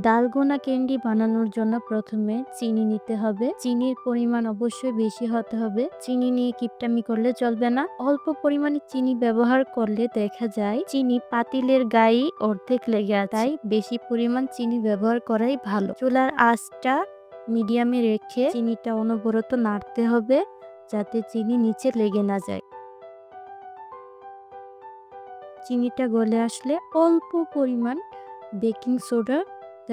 Dalgona candy বানানোর জন্য প্রথমে চিনি নিতে হবে। চিনির পরিমাণ অবশ্যই বেশি হতে হবে। চিনি নিয়ে কিপটামি করলে চলবে না। অল্প পরিমাণে চিনি ব্যবহার করলে দেখা যায় চিনি পাতিলের গায়ে অর্ধেক লেগে আছে। তাই বেশি পরিমাণ চিনি ব্যবহার করাই ভালো। চুলার আঁচটা মিডিয়ামে রেখে চিনিটা অনবরত নাড়তে হবে যাতে চিনি নিচে লেগে না যায়। চিনিটা গলে আসলে অল্প পরিমাণ বেকিং সোডা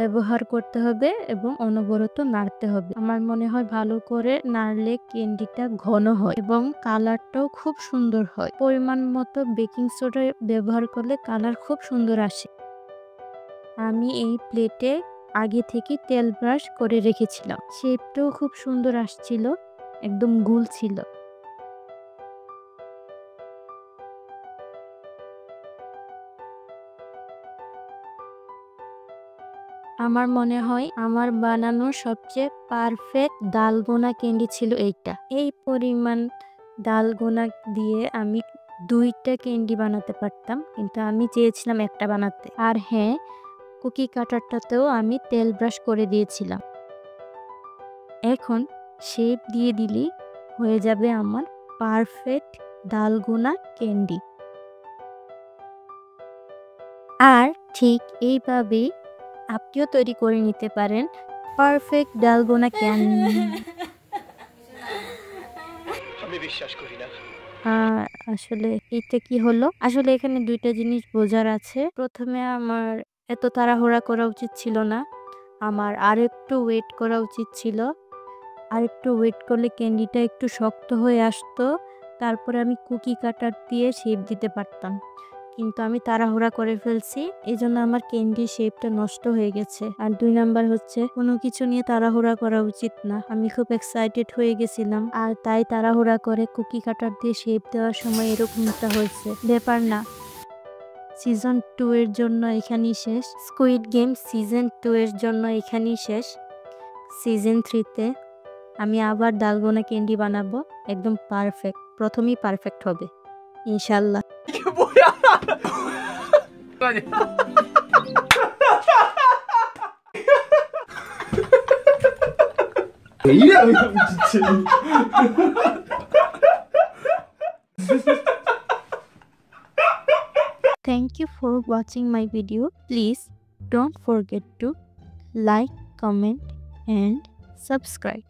ব্যবহার করতে হবে এবং অনবরত নাড়তে হবে। আমার মনে হয় ভালো করে নাড়লে ক্যান্ডিটা ঘন হয় এবং কালারটাও খুব সুন্দর হয়। পরিমাণ মতো বেকিং সোডা ব্যবহার করলে কালার খুব সুন্দর আসে। আমি এই প্লেটে আগে থেকে তেল ব্রাশ করে রেখেছিলাম। শেপটাও খুব সুন্দর আসছিল, একদম গোল ছিল। আমার মনে হয় আমার বানানো সবচেয়ে পারফেক্ট ডালগোনা ক্যান্ডি ছিল এইটা। এই পরিমাণ ডালগোনা দিয়ে আমি 2টা ক্যান্ডি বানাতে পারতাম, কিন্তু আমি চেয়েছিলাম একটা বানাতে। আর হ্যাঁ, কুকি কাটারটাতেও আমি তেল ব্রাশ করে দিয়েছিলাম। এখন শেপ দিয়ে দিলেই হয়ে যাবে আমার পারফেক্ট ডালগোনা ক্যান্ডি। আর ঠিক এইভাবেই আপনিও তৈরি করে নিতে পারেন পারফেক্ট ডালগোনা ক্যান্ডি। আমি বিশ্বাস করি না। আসলে এটা কি হলো? আসলে এখানে 2টা জিনিস বোঝার আছে। প্রথমে আমার এত তাড়াহুড়া করা উচিত ছিল না। আমার আরেকটু ওয়েট করা উচিত ছিল। আরেকটু ওয়েট করলে ক্যান্ডিটা একটু শক্ত হয়ে আসতো। তারপরে আমি কুকি কাটার দিয়ে শেপ দিতে পারতাম। কিন্তু আমি তাড়াহুড়া করে ফেলছি। এজন্য আমার ক্যান্ডির শেপটা নষ্ট হয়ে গেছে। আর 2 নাম্বার হচ্ছে কোনো কিছু নিয়ে তাড়াহুড়া করা উচিত না। আমি খুব এক্সাইটেড হয়ে গেছিলাম। আর তাই তাড়াহুড়া করে কুকি কাটার দিয়ে শেপ দেওয়ার সময় এরকমটা হয়েছে। ব্যাপার না। সিজন 2 এর জন্য এখানেই শেষ। স্কুইড গেম সিজন 2 এর জন্য এখানেই শেষ। সিজন 3 তে আমি আবার ডালগোনা ক্যান্ডি বানাবো। একদম পারফেক্ট। প্রথমেই পারফেক্ট হবে। ইনশাআল্লাহ। Thank you for watching my video. Please don't forget to like, comment and subscribe.